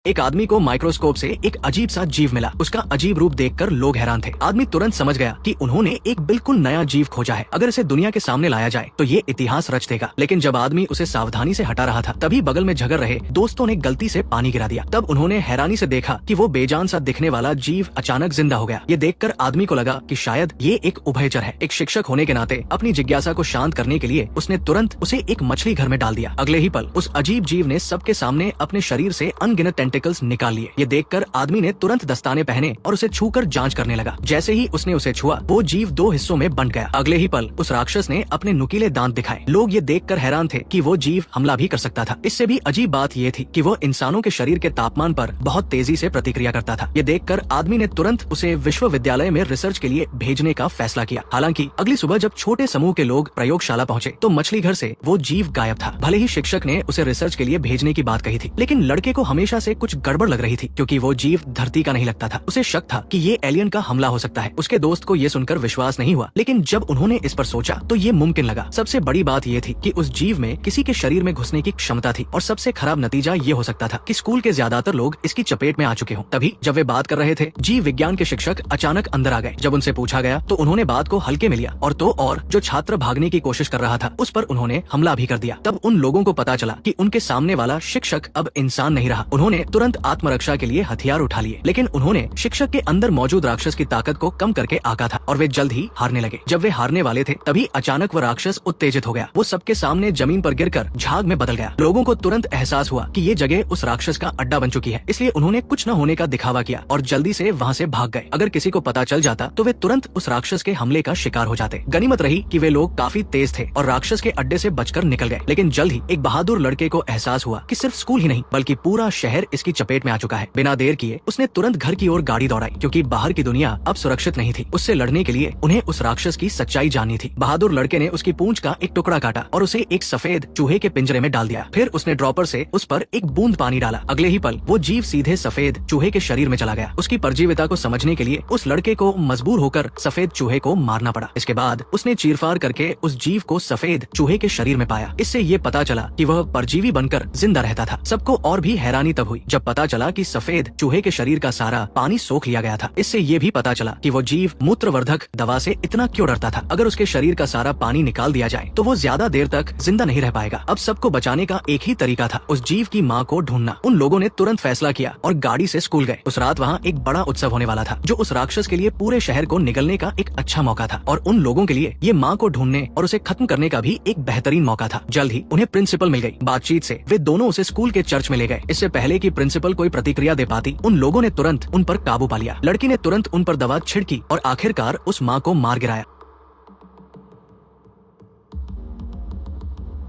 एक आदमी को माइक्रोस्कोप से एक अजीब सा जीव मिला। उसका अजीब रूप देखकर लोग हैरान थे। आदमी तुरंत समझ गया कि उन्होंने एक बिल्कुल नया जीव खोजा है। अगर इसे दुनिया के सामने लाया जाए तो ये इतिहास रच देगा। लेकिन जब आदमी उसे सावधानी से हटा रहा था, तभी बगल में झगड़ रहे दोस्तों ने गलती से पानी गिरा दिया। तब उन्होंने हैरानी से देखा कि वो बेजान सा दिखने वाला जीव अचानक जिंदा हो गया। ये देखकर आदमी को लगा कि शायद ये एक उभयचर है। एक शिक्षक होने के नाते अपनी जिज्ञासा को शांत करने के लिए उसने तुरंत उसे एक मछली घर में डाल दिया। अगले ही पल उस अजीब जीव ने सबके सामने अपने शरीर से अनगिनत टेंटिकल्स निकाल लिए। ये देखकर आदमी ने तुरंत दस्ताने पहने और उसे छूकर जांच करने लगा। जैसे ही उसने उसे छुआ, वो जीव दो हिस्सों में बंट गया। अगले ही पल उस राक्षस ने अपने नुकीले दांत दिखाए। लोग ये देखकर हैरान थे कि वो जीव हमला भी कर सकता था। इससे भी अजीब बात ये थी कि वो इंसानों के शरीर के तापमान पर बहुत तेजी से प्रतिक्रिया करता था। ये देखकर आदमी ने तुरंत उसे विश्वविद्यालय में रिसर्च के लिए भेजने का फैसला किया। हालांकि अगली सुबह जब छोटे समूह के लोग प्रयोगशाला पहुंचे तो मछली घर से वो जीव गायब था। भले ही शिक्षक ने उसे रिसर्च के लिए भेजने की बात कही थी, लेकिन लड़के को हमेशा से कुछ गड़बड़ लग रही थी, क्योंकि वो जीव धरती का नहीं लगता था। उसे शक था कि ये एलियन का हमला हो सकता है। उसके दोस्त को ये सुनकर विश्वास नहीं हुआ, लेकिन जब उन्होंने इस पर सोचा तो ये मुमकिन लगा। सबसे बड़ी बात ये थी कि उस जीव में किसी के शरीर में घुसने की क्षमता थी, और सबसे खराब नतीजा ये हो सकता था कि स्कूल के ज्यादातर लोग इसकी चपेट में आ चुके हों। तभी जब वे बात कर रहे थे, जीव विज्ञान के शिक्षक अचानक अंदर आ गए। जब उनसे पूछा गया तो उन्होंने बात को हल्के में लिया, और जो छात्र भागने की कोशिश कर रहा था उस पर उन्होंने हमला भी कर दिया। तब उन लोगों को पता चला कि उनके सामने वाला शिक्षक अब इंसान नहीं रहा। उन्होंने तुरंत आत्मरक्षा के लिए हथियार उठा लिए, लेकिन उन्होंने शिक्षक के अंदर मौजूद राक्षस की ताकत को कम करके आंका था, और वे जल्द ही हारने लगे। जब वे हारने वाले थे तभी अचानक वो राक्षस उत्तेजित हो गया। वो सबके सामने जमीन पर गिरकर झाग में बदल गया। लोगों को तुरंत एहसास हुआ कि ये जगह उस राक्षस का अड्डा बन चुकी है, इसलिए उन्होंने कुछ न होने का दिखावा किया और जल्दी से वहाँ से भाग गए। अगर किसी को पता चल जाता तो वे तुरंत उस राक्षस के हमले का शिकार हो जाते। गनीमत रही कि वे लोग काफी तेज थे और राक्षस के अड्डे से बचकर निकल गए। लेकिन जल्द ही एक बहादुर लड़के को एहसास हुआ कि सिर्फ स्कूल ही नहीं बल्कि पूरा शहर इसकी चपेट में आ चुका है। बिना देर किए उसने तुरंत घर की ओर गाड़ी दौड़ाई, क्योंकि बाहर की दुनिया अब सुरक्षित नहीं थी। उससे लड़ने के लिए उन्हें उस राक्षस की सच्चाई जाननी थी। बहादुर लड़के ने उसकी पूंछ का एक टुकड़ा काटा और उसे एक सफेद चूहे के पिंजरे में डाल दिया। फिर उसने ड्रॉपर से उस पर एक बूंद पानी डाला। अगले ही पल वो जीव सीधे सफेद चूहे के शरीर में चला गया। उसकी परजीविता को समझने के लिए उस लड़के को मजबूर होकर सफेद चूहे को मारना पड़ा। इसके बाद उसने चीरफाड़ करके उस जीव को सफेद चूहे के शरीर में पाया। इससे ये पता चला कि वह परजीवी बनकर जिंदा रहता था। सबको और भी हैरानी तब हुई जब पता चला कि सफेद चूहे के शरीर का सारा पानी सोख लिया गया था। इससे ये भी पता चला कि वो जीव मूत्रवर्धक दवा से इतना क्यों डरता था। अगर उसके शरीर का सारा पानी निकाल दिया जाए तो वो ज्यादा देर तक जिंदा नहीं रह पाएगा। अब सबको बचाने का एक ही तरीका था, उस जीव की माँ को ढूंढना। उन लोगों ने तुरंत फैसला किया और गाड़ी से स्कूल गए। उस रात वहाँ एक बड़ा उत्सव होने वाला था, जो उस राक्षस के लिए पूरे शहर को निगलने का एक अच्छा मौका था, और उन लोगों के लिए ये माँ को ढूंढने और उसे खत्म करने का भी एक बेहतरीन मौका था। जल्द ही उन्हें प्रिंसिपल मिल गई। बातचीत से वे दोनों उसे स्कूल के चर्च में ले गए। इससे पहले कि प्रिंसिपल कोई प्रतिक्रिया दे पाती, उन लोगों ने तुरंत उन पर काबू पा लिया। लड़की ने तुरंत उन पर दवा छिड़की और आखिरकार उस माँ को मार गिराया।